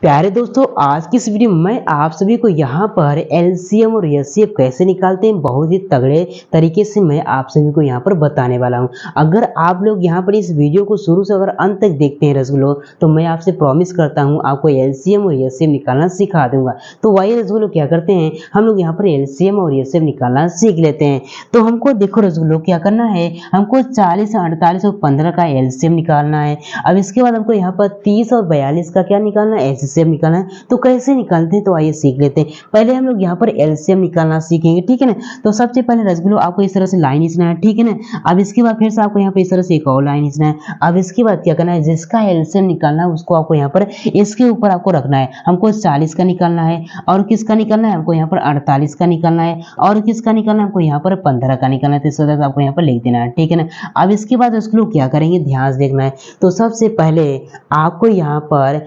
प्यारे दोस्तों, आज की इस वीडियो में मैं आप सभी को यहाँ पर एलसीएम और एचसीएफ कैसे निकालते हैं बहुत ही तगड़े तरीके से मैं आप सभी को यहाँ पर बताने वाला हूँ। अगर आप लोग यहाँ पर इस वीडियो को शुरू से अगर अंत तक देखते हैं रसगुल्लो, तो मैं आपसे प्रॉमिस करता हूँ आपको एलसीएम और एचसीएफ निकालना सिखा दूंगा। तो वही रसगुल्लो क्या करते हैं, हम लोग यहाँ पर एलसीएम और एचसीएफ निकालना सीख लेते हैं। तो हमको देखो रसगुल्लो क्या करना है, हमको 40, 48 और 15 का एलसीएम निकालना है। अब इसके बाद हमको यहाँ पर 30 और 42 का क्या निकालना है, एचसीएफ निकालना है। तो कैसे निकालते हैं, तो आइए सीख लेते हैं। पहले हम लोग यहाँ पर एलसीएम निकालना सीखेंगे, ठीक है ना। तो सबसे पहले रसगुल्लो आपको इस तरह से लाइन खींचना है, ठीक है ना। अब इसके बाद फिर से आपको यहाँ पे इस तरह से एक और लाइन खींचना है। अब इसके बाद क्या करना है, जिसका एलसीएम निकालना है उसको आपको यहाँ पर इसके ऊपर आपको रखना है। हमको 40 का निकालना है, और किसका निकालना है, हमको यहाँ पर 48 का निकालना है, और किसका निकालना है, हमको यहाँ पर 15 का निकालना है। तो इस तरह से आपको यहाँ पर लिख देना है, ठीक है ना। अब इसके बाद रसगुल्लो क्या करेंगे, ध्यान से देखना है। तो सबसे पहले आपको यहाँ पर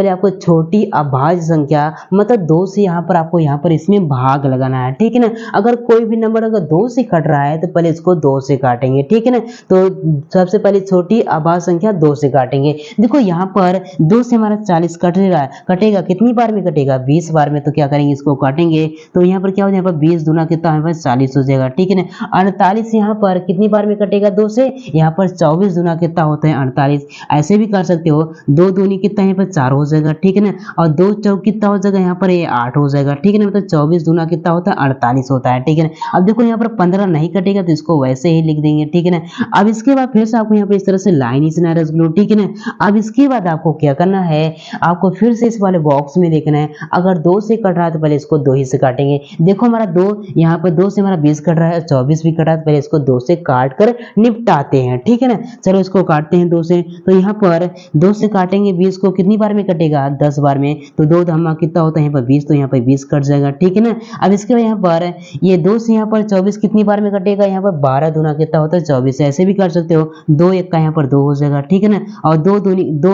आपको छोटी अभाज्य संख्या मतलब 2 से यहाँ पर इसमें भाग लगाना है, ठीक है ना। अगर कोई भी नंबर अगर 2 से कट रहा है तो पहले इसको 2 से काटेंगे, ठीक है ना। तो सबसे पहले छोटी अभाज्य संख्या 2 से काटेंगे। देखो यहाँ पर 2 से हमारा 40 कट रहा है, कटेगा कितनी बार में कटेगा, 20 बार में। तो क्या करेंगे, इसको काटेंगे। तो यहाँ पर क्या हो जाएगा, 20 दूना कितना हमारे पास 40 हो जाएगा, ठीक है ना। 48 यहाँ पर कितनी बार में कटेगा, 2 से, यहाँ पर 24 दूना कितना होता है, 48। ऐसे भी कर सकते हो, 2 दूनी कितना यहाँ पर 4 हो जाएगा, ठीक है ना। और 2 चौक कितना हो जाएगा, यहाँ पर ये 8 हो जाएगा, ठीक है ना। मतलब 24 दूना कितना होता है, 48 होता है, ठीक है ना। अब देखो यहाँ पर 15 नहीं कटेगा तो इसको वैसे ही लिख देंगे, ठीक है ना। अब इसके बाद फिर से आपको यहाँ पर इस तरह से लाइन खींचना है रसगुल्लो, ठीक है ना। अब इसके बाद आपको क्या करना है, आपको फिर से इस वाले बॉक्स में देखना है। अगर 2 से कट रहा है तो पहले इसको 2 ही से काटेंगे। देखो हमारा 2 यहाँ पर 2 से हमारा 20 कट रहा है, 24 भी कट रहा है, तो पहले इसको 2 से काट कर निपटाते हैं, ठीक है ना। चलो इसको काटते हैं 2 से। तो यहाँ पर 2 से काटेंगे 20 को, कितनी बार में कटेगा, 10 बार में। तो 2 धम्मा कितना होता है यहाँ पर 20, तो यहाँ पर 20 कट जाएगा, ठीक है ना। अब इसके बाद यहाँ पर ये 2 से यहाँ पर 24 कितनी बार में कटेगा, यहाँ पर 12 दूना कितना होता है 24। ऐसे भी कर सकते हो, 2 1 का यहाँ पर 2 हो जाएगा, ठीक है ना। और 2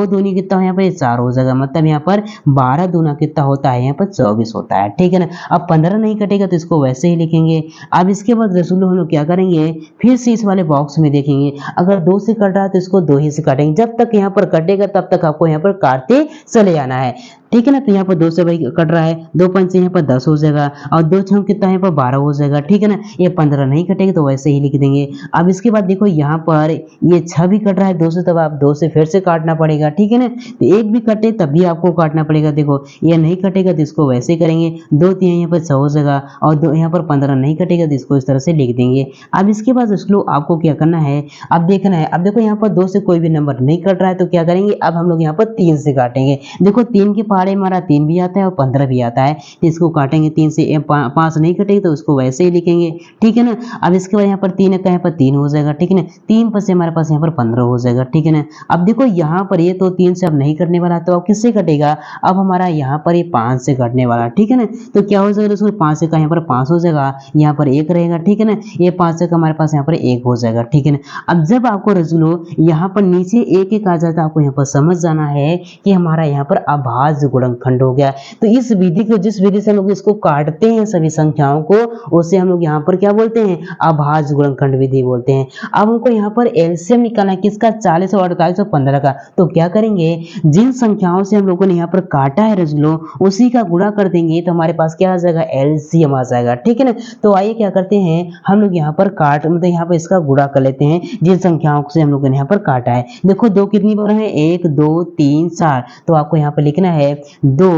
दूनी कितना हो, यहाँ पर 4 हो जाएगा। मतलब यहाँ पर 12 दूना कितना होता है, यहाँ पर 24 होता है, ठीक है ना। अब 15 नहीं कटेगा तो इसको वैसे ही लिखेंगे। अब इसके बाद रसगुल्लो हम लोग क्या करेंगे, फिर से इस वाले बॉक्स में देखेंगे। अगर 2 से कट रहा है तो इसको 2 ही से काटेंगे। जब तक यहाँ पर कटेगा तब तक आपको यहाँ पर काटते चले जाना है, ठीक है ना। तो यहाँ पर 2 से भाई कट रहा है, 2 पंच से यहाँ पर 10 हो जाएगा, और 2 छः कितना यहाँ पर 12 हो जाएगा, ठीक है ना। ये 15 नहीं कटेगा तो वैसे ही लिख देंगे। अब इसके बाद देखो यहाँ पर ये 6 भी कट रहा है 2 से, तब आप 2 से फिर से काटना पड़ेगा, ठीक है ना। तो 1 भी कटे तब भी आपको काटना पड़ेगा। देखो ये नहीं कटेगा तो इसको वैसे करेंगे, 2 3 यहाँ पर 6 हो जाएगा, और 2 यहाँ पर 15 नहीं कटेगा तो इसको इस तरह से लिख देंगे। अब इसके बाद दोस्तों आपको क्या करना है, अब देखना है। अब देखो यहाँ पर 2 से कोई भी नंबर नहीं कट रहा है तो क्या करेंगे, अब हम लोग यहाँ पर 3 से काटेंगे। देखो 3 के पहाड़े हमारा 3 भी आता है और 15 भी आता है, तो इसको काटेंगे। 3 से 5 नहीं कटेगी तो उसको वैसे ही लिखेंगे, ठीक है ना। अब इसके बाद यहाँ पर 3 का यहाँ पर 3 हो जाएगा, ठीक है ना। 3 पर से हमारे पास यहाँ पर 15 हो जाएगा, ठीक है ना। अब देखो यहाँ पर ये तो 3 से अब नहीं कटने वाला, तो अब किससे कटेगा, अब हमारा यहाँ पर ये 5 से कटने वाला, ठीक है ना। तो क्या हो जाएगा दोस्तों, 5 से का यहाँ पर 5 हो जाएगा, यहाँ पर 1 रहेगा, ठीक है ना। ये 5 से का हमारे पास यहाँ पर 1 हो जाएगा, ठीक है ना। अब जब आपको रसगुल्लो यहाँ पर नीचे 1 1 आ जाता है, आपको यहाँ पर समझ जाना है कि हमारा यहाँ पर अभाज्य गुणनखंड हो गया। तो इस विधि को, जिस विधि से हम लोग इसको काटते हैं सभी संख्याओं को, उसे हम लोग यहाँ पर क्या बोलते हैं, अभाज्य गुणनखंड विधि बोलते हैं। अब हमको यहाँ पर एलसीएम निकालना है, किसका, 40 और 48 और 15 का। तो क्या करेंगे, जिन संख्याओं से हम लोगों ने यहाँ पर काटा है रसगुल्लो, उसी का गुणा कर देंगे तो हमारे पास क्या आ जाएगा, एलसीएम आ जाएगा, ठीक है ना। तो आइए क्या करते हैं, हम लोग यहाँ पर मतलब यहाँ पर इसका गुणा कर लेते हैं जिन संख्याओं से हम लोगों ने यहाँ पर काटा है। देखो 2 कितनी बार है, 1 2 3 4। तो आपको यहाँ पर लिखना है 2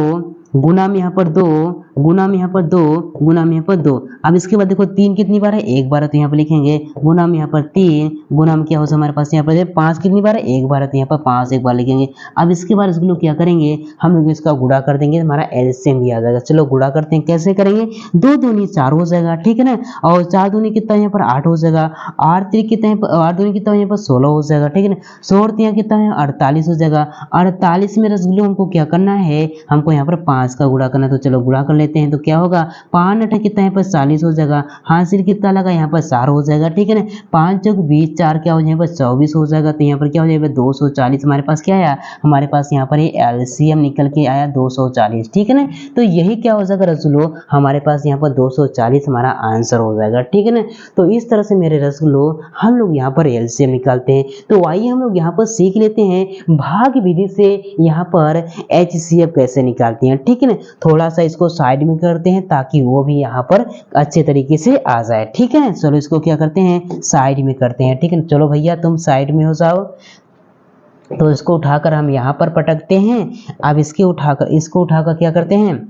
गुना में यहाँ पर 2, गुना में यहाँ पर 2, गुना में यहाँ पर 2। अब इसके बाद देखो 3 कितनी बार है, 1 बार है, तो यहाँ पर लिखेंगे गुना में यहाँ पर 3, गुना में क्या हो हमारे पास यहाँ पर 5 कितनी बार है, 1 बार है, तो यहाँ पर 5 एक बार लिखेंगे। अब इसके बाद इसको क्या करेंगे, हम लोग इसका गुणा कर देंगे, हमारा एलसीएम भी आ जाएगा। चलो गुणा करते हैं, कैसे करेंगे, 2 दूनी 4 हो जाएगा, ठीक है ना। और 4 दूनी कितना यहाँ पर 8 हो जाएगा, 8 3 कितना है, 8 दूनी कितना यहाँ पर 16 हो जाएगा, ठीक है ना। 16 3 कितना है, 48 हो जाएगा। 48 में रसगुल्लो हमको क्या करना है, हमको यहाँ पर 5 5 का गुणा करना है तो चलो गुणा कर लेते हैं। तो क्या होगा 5 8 कितना यहाँ पर 40 हो जाएगा। हासिल कितना लगा यहाँ पर 4 हो जाएगा, ठीक है ना। 5 चौक 20, 4 क्या हो जाएगा यहाँ पर 24 हो जाएगा। तो यहाँ पर क्या हो जाएगा 240 हमारे पास क्या आया, हमारे पास यहाँ पर ये एलसीएम निकल के आया 240, ठीक है ना। तो यही क्या हो जाएगा रसगुल्लो, हमारे पास यहाँ पर 240 हमारा आंसर हो जाएगा, ठीक है ना। तो इस तरह से मेरे रसगुल्लो हम लोग यहाँ पर एलसीएम निकालते हैं। तो आइए हम लोग यहाँ पर सीख लेते हैं भाग विधि से यहाँ पर एचसीएफ कैसे निकालते हैं, ठीक है ना। थोड़ा सा इसको साइड में करते हैं ताकि वो भी यहाँ पर अच्छे तरीके से आ जाए, ठीक है ना। चलो इसको क्या करते हैं, साइड में करते हैं, ठीक है ना। चलो भैया तुम साइड में हो जाओ। तो इसको उठाकर हम यहाँ पर पटकते हैं। अब इसको उठाकर क्या करते हैं,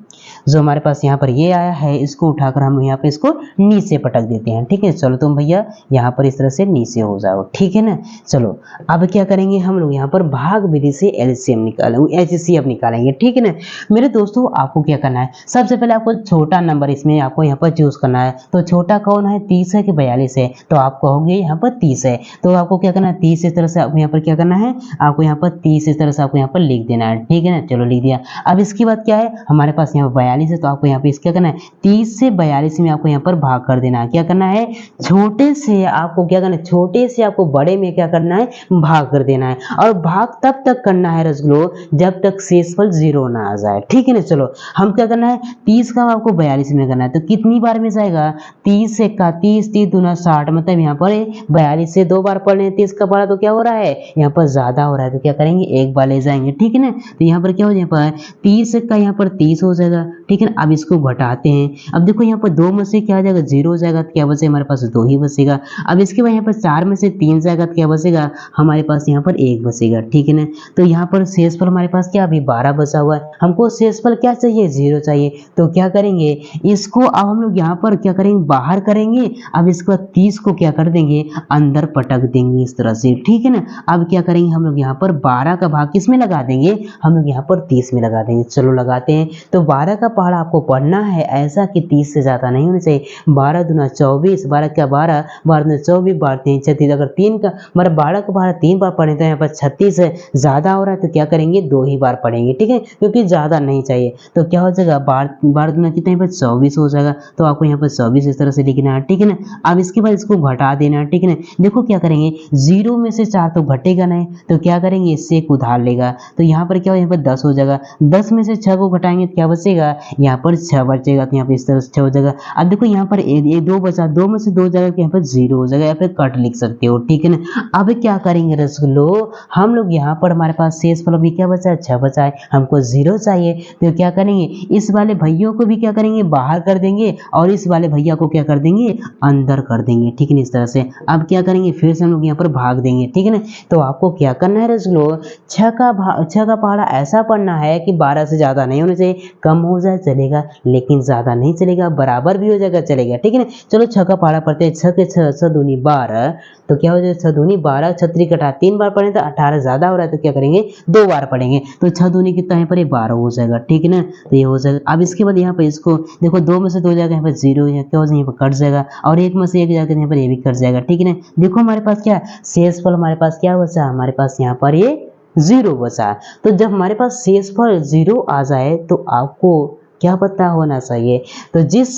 जो हमारे पास यहाँ पर ये आया है इसको उठाकर हम यहाँ पे इसको नीचे पटक देते हैं, ठीक है। चलो तुम भैया यहाँ पर इस तरह से नीचे हो जाओ, ठीक है ना। चलो अब क्या करेंगे हम लोग यहाँ पर भाग विधि से एलसीएम निकालेंगे, एचसीएफ निकालेंगे, ठीक है ना। मेरे दोस्तों आपको क्या करना है, सबसे पहले आपको छोटा नंबर इसमें आपको यहाँ पर चूज करना है। तो छोटा कौन है, 30 है कि 42 है। तो आप कहोगे यहाँ पर 30 है। तो आपको क्या करना है, 30 इस तरह से आपको यहाँ पर क्या करना है, आपको यहाँ पर 30 इस तरह से आपको यहाँ पर लिख देना है, ठीक है ना। चलो लिख दिया। अब इसके बाद क्या है, हमारे पास यहाँ पर 42 है। तो आपको यहाँ पे क्या करना है, 30 से 42 में आपको यहाँ पर भाग कर देना है। क्या करना है, छोटे से आपको क्या करना है, छोटे से आपको बड़े में क्या करना है, भाग कर देना है। और भाग तब तक करना है रसगुल्लो जब तक शेषफल 0 ना आ जाए, ठीक है ना। चलो हम क्या करना है, 30 का आपको 42 में करना है। तो कितनी बार में जाएगा, 30 से 31, 30 दूना 60, मतलब यहाँ पर 42 से 2 बार पढ़ रहे हैं। 30 का पढ़ा तो क्या हो रहा है, यहाँ पर ज्यादा हो रहा है। तो क्या करेंगे, एक बार ले जाएंगे, ठीक है ना। तो यहाँ पर क्या हो जाएगा, 30 का यहाँ पर 30 हो जाएगा, ठीक है ना। अब इसको घटाते हैं। अब देखो यहाँ पर 2 में से क्या आ जाएगा, 0 हो जाएगा। तो क्या बचेगा, हमारे पास 2 ही बचेगा। अब इसके बाद यहाँ पर 4 में से 3 जाएगा। तो क्या बचेगा, हमारे पास यहाँ पर 1 बचेगा, ठीक है ना। तो यहाँ पर शेषफल हमारे पास क्या, अभी 12 बचा हुआ है। हमको शेषफल क्या चाहिए, 0 चाहिए। तो क्या करेंगे, इसको अब हम लोग यहाँ पर क्या करेंगे, बाहर करेंगे। अब इसके बाद 30 को क्या कर देंगे, अंदर पटक देंगे इस तरह से, ठीक है ना। अब क्या करेंगे, हम लोग यहाँ पर 12 का भाग किस में लगा देंगे, हम लोग यहाँ पर 30 में लगा देंगे। चलो लगाते हैं। तो 12 का पहाड़ा आपको पढ़ना है ऐसा कि 30 से ज्यादा नहीं होना चाहिए। 12 दूना 24, 12 क्या 12, 12 दूना 24, 12 3 36। अगर 3 का मतलब 12 का पहाड़ा 3 बार पढ़े तो यहाँ पर 36 है, ज्यादा हो रहा है। तो क्या करेंगे, 2 ही बार पढ़ेंगे, ठीक है, क्योंकि ज्यादा नहीं चाहिए। तो क्या हो जाएगा, 12 दूना कितना, यहाँ पर 24 हो जाएगा। तो आपको यहाँ पर 24 इस तरह से लिखना है, ठीक है ना। अब इसके बाद इसको घटा देना है, ठीक है ना। देखो क्या करेंगे, 0 में से 4 तो घटेगा नहीं। तो क्या करेंगे, इससे एक उधार लेगा। तो यहाँ पर क्या हो, यहाँ पर 10 हो जाएगा। 10 में से 6 को घटाएंगे तो क्या बचेगा, यहाँ पर 6 बचेगा। तो यहाँ पर इस तरह से 6 हो जाएगा। अब देखो यहाँ पर ये 2 बचा, 2 में से 2 जाएगा, यहाँ पर 0 हो जाएगा, या फिर कट लिख सकते हो, ठीक है ना। अब क्या करेंगे रसगुल्लो, हम लोग यहाँ पर हमारे पास शेषफल अभी क्या बचा है, 6 बचा है, हमको 0 चाहिए। तो क्या करेंगे, इस वाले भैया को भी क्या करेंगे, बाहर कर देंगे, और इस वाले भैया को क्या कर देंगे, अंदर कर देंगे, ठीक है ना, इस तरह से। अब क्या करेंगे, फिर से हम लोग यहाँ पर भाग देंगे, ठीक है ना। तो आपको क्या करना है रसगुल्लो, 6 का पहाड़ा ऐसा पढ़ना है कि 12 से ज्यादा नहीं होना चाहिए। कम हो जाए चलेगा, लेकिन ज्यादा नहीं चलेगा, बराबर भी हो जाएगा चलेगा, ठीक है ना। चलो 6 का पहाड़ा पढ़ते हैं। 6 के 6 दूनी 12। तो क्या हो जाएगा, 6 दूनी 12, 36 कटा 3 बार पढ़े तो 18 ज्यादा हो रहा है। तो क्या करेंगे, 2 बार पढ़ेंगे। तो 6 दूनी कितना है पर 12 हो जाएगा, ठीक है ना। तो ये हो जाएगा। अब इसके बाद यहाँ पर इसको देखो, 2 में से 2 जाएगा, यहाँ पर 0 क्या हो जाएगा, यहाँ पर कट जाएगा। और 1 में से 1 जाकर यहाँ पर ये भी कट जाएगा, ठीक है ना। देखो हमारे पास क्या शेषफल, हमारे पास क्या बचा, हमारे पास यहाँ पर ये 0 बचा। तो जब हमारे पास शेषफल 0 आ जाए तो आपको क्या पता होना चाहिए, तो जिस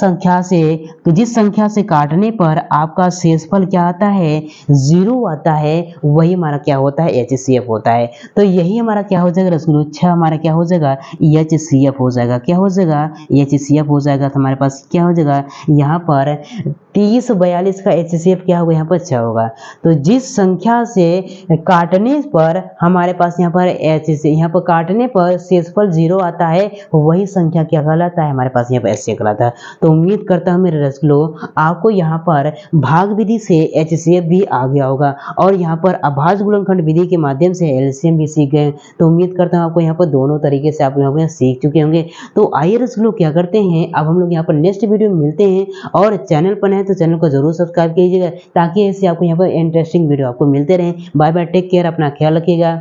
संख्या से काटने पर आपका शेषफल क्या आता है, 0 आता है, वही हमारा क्या होता है, एचसीएफ होता है। तो यही हमारा क्या हो जाएगा रसगुल्लो, 6 हमारा क्या हो जाएगा, एचसीएफ हो जाएगा। क्या हो जाएगा, एचसीएफ हो जाएगा। तो हमारे पास क्या हो जाएगा, यहाँ पर 30 42 का एचसीएफ क्या होगा, यहाँ पर 6 होगा। तो जिस संख्या से काटने पर हमारे पास यहाँ पर काटने पर शेषफल 0 आता है, वही संख्या क्या कहलाता है, हमारे पास यहाँ पर एचसीएफ कहलाता है। तो उम्मीद करता हूँ मेरे रसगुल्लो आपको यहाँ पर भाग विधि से एचसीएफ भी आ गया होगा, और यहाँ पर अभाज्य गुणनखंड विधि के माध्यम से एलसीएम भी सीख गए। तो उम्मीद करता हूँ आपको यहाँ पर दोनों तरीके से आप लोग सीख चुके होंगे। तो आइए रसगुल्लो क्या करते हैं, अब हम लोग यहाँ पर नेक्स्ट वीडियो में मिलते हैं। और चैनल पर है तो चैनल को जरूर सब्सक्राइब कीजिएगा, ताकि ऐसे आपको यहाँ पर इंटरेस्टिंग वीडियो आपको मिलते रहें। बाय बाय, टेक केयर, अपना ख्याल रखिएगा।